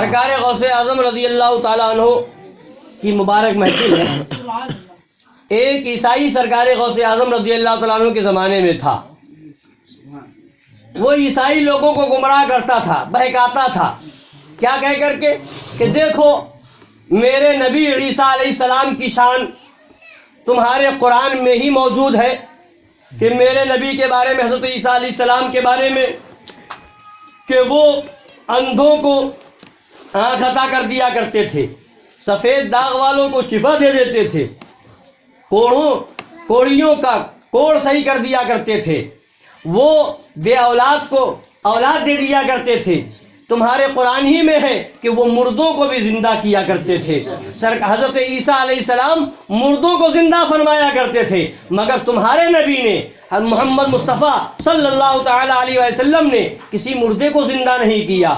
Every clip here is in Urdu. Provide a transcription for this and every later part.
سرکار غوث اعظم رضی اللہ تعالیٰ عنہ کی مبارک محفل ہے۔ ایک عیسائی سرکار غوث اعظم رضی اللہ تعالیٰ عنہ کے زمانے میں تھا۔ وہ عیسائی لوگوں کو گمراہ کرتا تھا، بہکاتا تھا، کیا کہہ کر کے کہ دیکھو میرے نبی عیسیٰ علیہ السلام کی شان تمہارے قرآن میں ہی موجود ہے کہ میرے نبی کے بارے میں، حضرت عیسیٰ علیہ السلام کے بارے میں، کہ وہ اندھوں کو آنکھ عطا کر دیا کرتے تھے، سفید داغ والوں کو شفا دے دیتے تھے، کوڑیوں کا کوڑ صحیح کر دیا کرتے تھے، وہ بے اولاد کو اولاد دے دیا کرتے تھے۔ تمہارے قرآن ہی میں ہے کہ وہ مردوں کو بھی زندہ کیا کرتے تھے۔ حضرت عیسیٰ علیہ السلام مردوں کو زندہ فرمایا کرتے تھے، مگر تمہارے نبی نے محمد مصطفیٰ صلی اللہ تعالیٰ علیہ وسلم نے کسی مردے کو زندہ نہیں کیا،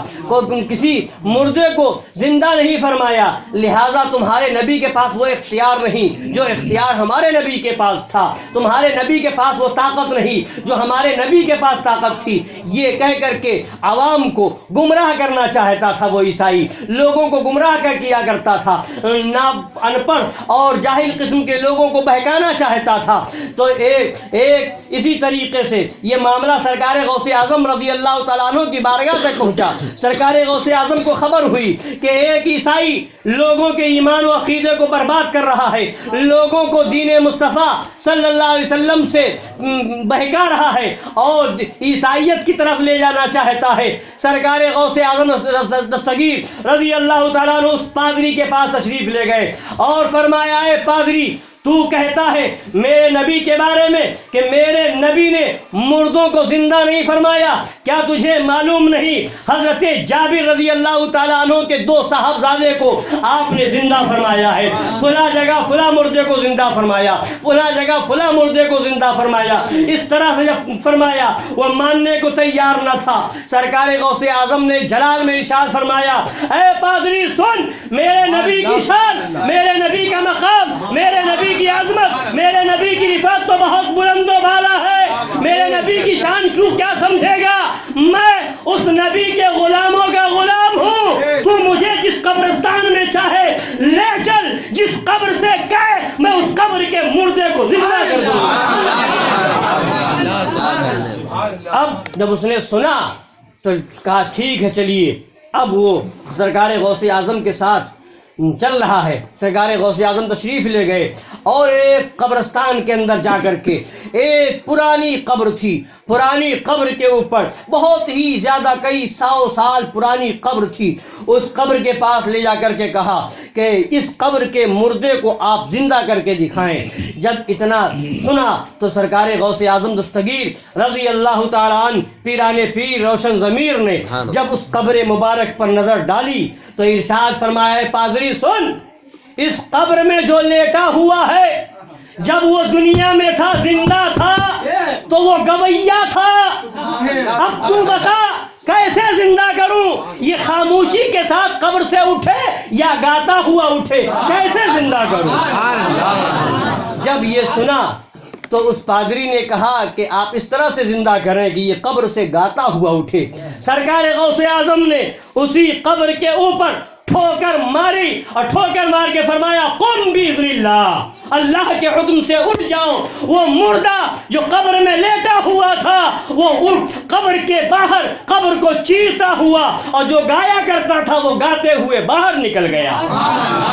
کسی مردے کو زندہ نہیں فرمایا، لہٰذا تمہارے نبی کے پاس وہ اختیار نہیں جو اختیار ہمارے نبی کے پاس تھا، تمہارے نبی کے پاس وہ طاقت نہیں جو ہمارے نبی کے پاس طاقت تھی۔ یہ کہہ کر کے عوام کو گمراہ کرنا چاہتا تھا۔ وہ عیسائی لوگوں کو گمراہ کیا کرتا تھا، ان پڑھ اور جاہل قسم کے لوگوں کو بہکانا چاہتا تھا۔ تو ایک اسی طریقے سے یہ معاملہ سرکار غوث اعظم رضی اللہ تعالیٰ عنہ کی بارگاہ تک پہنچا۔ سرکار غوث اعظم کو خبر ہوئی کہ ایک عیسائی لوگوں کے ایمان و عقیدے کو برباد کر رہا ہے، لوگوں کو دین مصطفیٰ صلی اللہ علیہ وسلم سے بہکا رہا ہے اور عیسائیت کی طرف لے جانا چاہتا ہے۔ سرکار غوث اعظم دستگیر رضی اللہ تعالیٰ عنہ اس پادری کے پاس تشریف لے گئے اور فرمایا، اے پادری، تو کہتا ہے میرے نبی کے بارے میں کہ میرے نبی نے مردوں کو زندہ نہیں فرمایا، کیا تجھے معلوم نہیں حضرت جابر رضی اللہ تعالیٰ عنہ کے 2 صاحبزادے کو آپ نے زندہ فرمایا ہے، فلاں جگہ فلاں مردے کو زندہ فرمایا، فلاں جگہ فلاں مردے کو زندہ فرمایا۔ اس طرح سے جب فرمایا وہ ماننے کو تیار نہ تھا۔ سرکار غوث اعظم نے جلال میں ارشاد فرمایا، اے پادری سن، میرے نبی کی شان، میرے نبی کا مقام، میرے نبی کی عظمت، میرے نبی کی رفعت تو بہت بلند و بالا ہے۔ میرے نبی کی شان کیا سمجھے گا؟ میں اس نبی کے غلاموں کا غلام ہوں۔ تو مجھے جس قبرستان میں چاہے لے چل، جس قبر سے کہے میں اس قبر کے مردے کو زندہ کر دوں۔ اب جب اس نے سنا تو کہا ٹھیک ہے چلیے۔ اب وہ سرکار غوث اعظم کے ساتھ چل رہا ہے۔ سرکار غوث اعظم تشریف لے گئے اور ایک قبرستان کے اندر جا کر کے ایک پرانی قبر تھی، پرانی قبر کے اوپر بہت ہی زیادہ کئی 100 سال پرانی قبر تھی۔ اس قبر کے پاس لے جا کر کے کہا کہ اس قبر کے مردے کو آپ زندہ کر کے دکھائیں۔ جب اتنا سنا تو سرکار غوث اعظم دستگیر رضی اللہ تعالیٰ عنہ پیران پیر روشن ضمیر نے جب اس قبر مبارک پر نظر ڈالی تو ارشاد فرمایا، پادری سن، اس قبر میں جو لیٹا ہوا ہے جب وہ دنیا میں تھا، زندہ تھا، تو وہ گویا تھا۔ اب تو بتا کیسے زندہ کروں؟ یہ خاموشی کے ساتھ قبر سے اٹھے یا گاتا ہوا اٹھے، کیسے زندہ کروں؟ جب یہ سنا تو اس پادری نے کہا کہ آپ اس طرح سے زندہ کریں کہ یہ قبر سے گاتا ہوا اٹھے۔ سرکار غوث اعظم نے اسی قبر کے اوپر ٹھوکر ماری اور ٹھوکر مار کے فرمایا، قم باذن اللہ، اللہ کے حکم سے اٹھ جاؤ۔ وہ مردہ جو قبر میں لیٹا ہوا تھا وہ اٹھ قبر کے باہر قبر کو چیرتا ہوا، اور جو گایا کرتا تھا وہ گاتے ہوئے باہر نکل گیا۔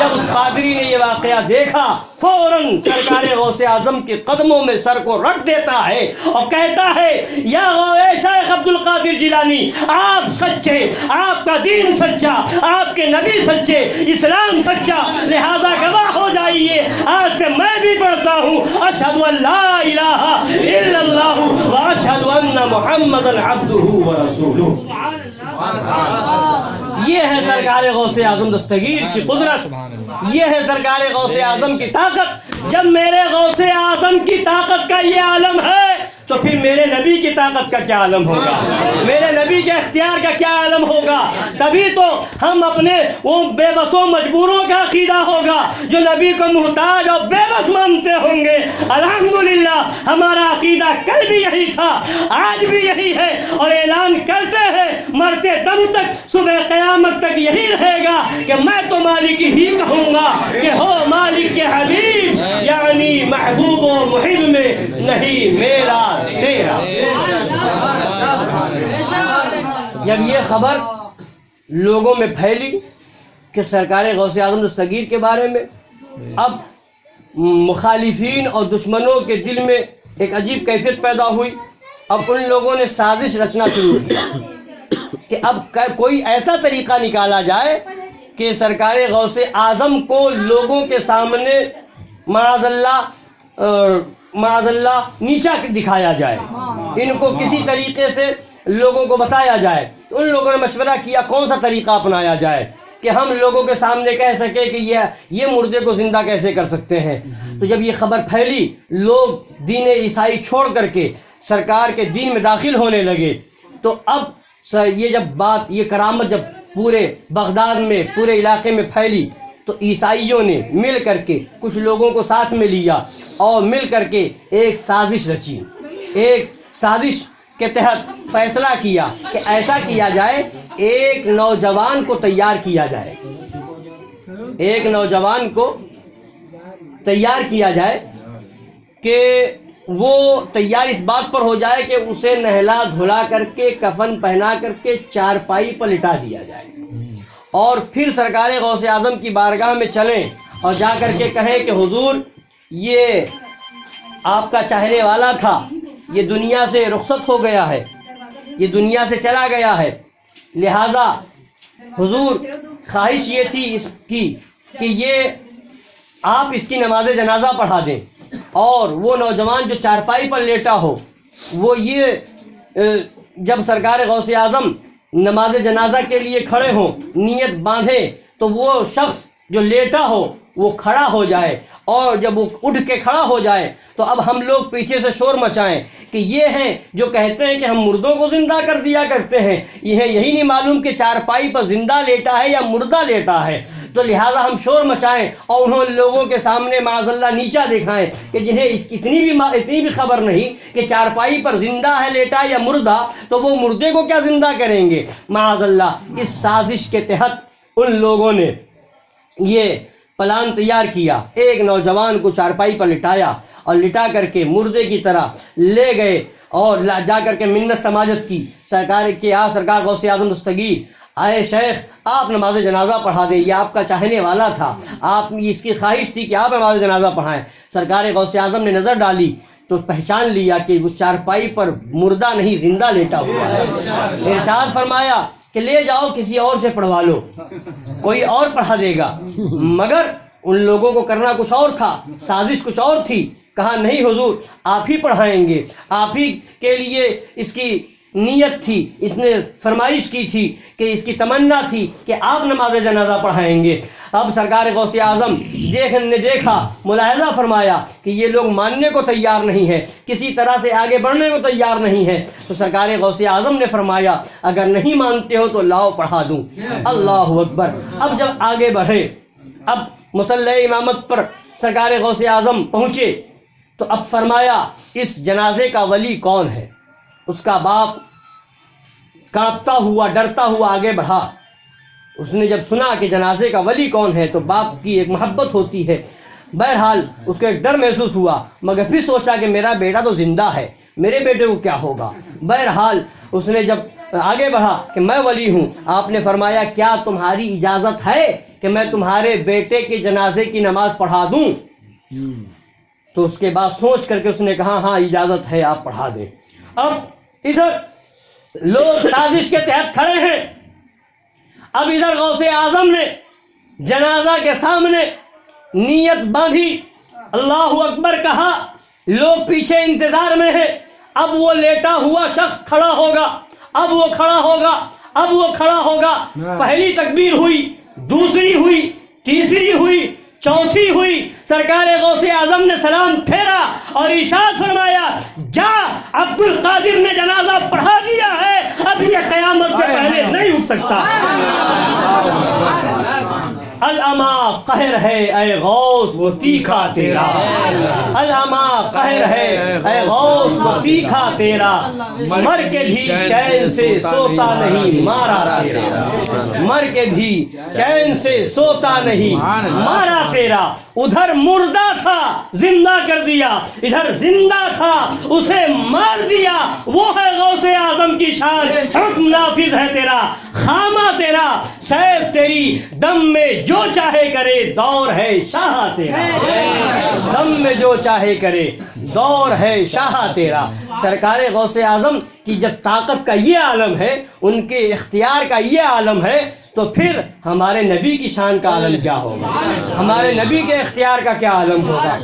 جب اس پادری نے یہ واقعہ دیکھا فوراً سرکار غوث اعظم کے قدموں میں سر کو رکھ دیتا ہے اور کہتا ہے، یا شیخ عبد القادر جیلانی، آپ سچے، آپ کا دین سچا، آپ کے نبی سچے، اسلام سچا، لہذا گواہ ہو جائیے آج سے میں بھی پڑھتا ہوں، اشہد ان لا الہ الا اللہ واشہد ان محمدا عبدہ ورسولہ۔ یہ ہے سرکار غوث اعظم دستگیر کی قدرت، یہ ہے سرکار غوث اعظم کی طاقت۔ جب میرے غوث اعظم کی طاقت کا یہ عالم ہے تو پھر میرے نبی کی طاقت کا کیا عالم ہوگا، میرے نبی کے اختیار کا کیا عالم ہوگا؟ تبھی تو ہم اپنے وہ بے بسوں مجبوروں کا عقیدہ ہوگا جو نبی کو محتاج اور بے بس مانتے ہوں گے۔ الحمدللہ ہمارا عقیدہ کل بھی یہی تھا، آج بھی یہی ہے، اور اعلان کرتے ہیں مرتے دم تک، صبح قیامت تک یہی رہے گا کہ میں تو مالک ہی کہوں گا کہ ہو مالک کے حبیب، یعنی محبوب و محب میں نہیں میرا تیرا۔ جب یہ خبر لوگوں میں پھیلی کہ سرکار غوث اعظم دستگیر کے بارے میں، اب مخالفین اور دشمنوں کے دل میں ایک عجیب کیفیت پیدا ہوئی۔ اب ان لوگوں نے سازش رچنا شروع کی کہ اب کوئی ایسا طریقہ نکالا جائے کہ سرکار غوث اعظم کو لوگوں کے سامنے معاذ اللہ نیچا دکھایا جائے، ان کو کسی طریقے سے لوگوں کو بتایا جائے۔ ان لوگوں نے مشورہ کیا کون سا طریقہ اپنایا جائے کہ ہم لوگوں کے سامنے کہہ سکے کہ یہ مردے کو زندہ کیسے کر سکتے ہیں۔ تو جب یہ خبر پھیلی، لوگ دین عیسائی چھوڑ کر کے سرکار کے دین میں داخل ہونے لگے۔ تو اب یہ جب بات، یہ کرامت جب پورے بغداد میں، پورے علاقے میں پھیلی، تو عیسائیوں نے مل کر کے کچھ لوگوں کو ساتھ میں لیا اور مل کر کے ایک سازش رچی۔ ایک سازش کے تحت فیصلہ کیا کہ ایسا کیا جائے، ایک نوجوان کو تیار کیا جائے، ایک نوجوان کو تیار کیا جائے کہ وہ تیار اس بات پر ہو جائے کہ اسے نہلا دھلا کر کے، کفن پہنا کر کے چارپائی پر لٹا دیا جائے، اور پھر سرکار غوث اعظم کی بارگاہ میں چلیں اور جا کر کے کہیں کہ حضور، یہ آپ کا چاہنے والا تھا، یہ دنیا سے رخصت ہو گیا ہے، یہ دنیا سے چلا گیا ہے، لہذا حضور خواہش یہ تھی اس کی کہ یہ آپ اس کی نماز جنازہ پڑھا دیں، اور وہ نوجوان جو چارپائی پر لیٹا ہو، وہ یہ جب سرکار غوث اعظم نماز جنازہ کے لیے کھڑے ہوں، نیت باندھیں، تو وہ شخص جو لیٹا ہو وہ کھڑا ہو جائے، اور جب وہ اٹھ کے کھڑا ہو جائے تو اب ہم لوگ پیچھے سے شور مچائیں کہ یہ ہیں جو کہتے ہیں کہ ہم مردوں کو زندہ کر دیا کرتے ہیں، یہی نہیں معلوم کہ چارپائی پر زندہ لیٹا ہے یا مردہ لیٹا ہے۔ تو لہٰذا ہم شور مچائیں اور انہوں لوگوں کے سامنے معاذ اللہ نیچا دکھائیں کہ جنہیں اتنی بھی خبر نہیں کہ چارپائی پر زندہ ہے لیٹا یا مردہ، تو وہ مردے کو کیا زندہ کریں گے معاذ اللہ۔ اس سازش کے تحت ان لوگوں نے یہ پلان تیار کیا، ایک نوجوان کو چارپائی پر لٹایا اور لٹا کر کے مردے کی طرح لے گئے، اور جا کر کے منت سماجت کی سرکار غوث اعظم دستگیر، آئے شیخ آپ نماز جنازہ پڑھا دیں، یہ آپ کا چاہنے والا تھا، آپ اس کی خواہش تھی کہ آپ نماز جنازہ پڑھائیں۔ سرکار غوث اعظم نے نظر ڈالی تو پہچان لیا کہ وہ چارپائی پر مردہ نہیں زندہ لیٹا ہوا ہے۔ ارشاد فرمایا کہ لے جاؤ کسی اور سے پڑھوا لو، کوئی اور پڑھا دے گا، مگر ان لوگوں کو کرنا کچھ اور تھا، سازش کچھ اور تھی۔ کہا نہیں حضور آپ ہی پڑھائیں گے، آپ ہی کے لیے اس کی نیت تھی، اس نے فرمائش کی تھی کہ اس کی تمنا تھی کہ آپ نماز جنازہ پڑھائیں گے۔ اب سرکار غوث اعظم نے دیکھا، ملاحظہ فرمایا کہ یہ لوگ ماننے کو تیار نہیں ہے، کسی طرح سے آگے بڑھنے کو تیار نہیں ہے، تو سرکار غوث اعظم نے فرمایا اگر نہیں مانتے ہو تو لاؤ پڑھا دوں۔ اللہ اکبر۔ اب جب آگے بڑھے، اب مصلی امامت پر سرکار غوث اعظم پہنچے، تو اب فرمایا اس جنازے کا ولی کون ہے؟ اس کا باپ کانپتا ہوا ڈرتا ہوا آگے بڑھا۔ اس نے جب سنا کہ جنازے کا ولی کون ہے تو باپ کی ایک محبت ہوتی ہے، بہرحال اس کو ایک ڈر محسوس ہوا، مگر پھر سوچا کہ میرا بیٹا تو زندہ ہے، میرے بیٹے کو کیا ہوگا۔ بہرحال اس نے جب آگے بڑھا کہ میں ولی ہوں، آپ نے فرمایا کیا تمہاری اجازت ہے کہ میں تمہارے بیٹے کے جنازے کی نماز پڑھا دوں؟ تو اس کے بعد سوچ کر کے اس نے کہا ہاں اجازت ہے، آپ پڑھا دیں۔ اب ادھر لوگ سازش کے تحت کھڑے ہیں، اب ادھر غوث اعظم نے جنازہ کے سامنے نیت باندھی، اللہ اکبر کہا، لوگ پیچھے انتظار میں ہیں۔ اب وہ لیٹا ہوا شخص کھڑا ہوگا، اب وہ کھڑا ہوگا، اب وہ کھڑا ہوگا۔ پہلی تکبیر ہوئی، دوسری ہوئی، تیسری ہوئی، چوتھی ہوئی، سرکار غوث اعظم نے سلام پھیرا اور ارشاد فرمایا جا عبد القادر نے جنازہ پڑھا دیا ہے، اب یہ قیامت سے پہلے نہیں اٹھ سکتا۔ العما قہر ہے اے غوث وہ تیکھا تیرا، العما قہر ہے اے غوث وہ تیکھا تیرا، مر کے بھی چین سے سوتا نہیں مارا تیرا، مر کے بھی چین سے سوتا نہیں مارا تیرا۔ ادھر مردہ تھا زندہ کر دیا، ادھر زندہ تھا اسے مار دیا، وہ ہے غوث اعظم کی شان، حکم نافذ ہے تیرا، خامہ تیرا، سیف تیری، دم میں جو چاہے کرے، دور ہے شاہ تیرا، دم میں جو چاہے کرے، دور ہے شاہ تیرا۔ سرکار غوث اعظم کی جب طاقت کا یہ عالم ہے، ان کے اختیار کا یہ عالم ہے، تو پھر ہمارے نبی کی شان کا عالم کیا ہوگا، ہمارے نبی کے اختیار کا کیا عالم ہوگا۔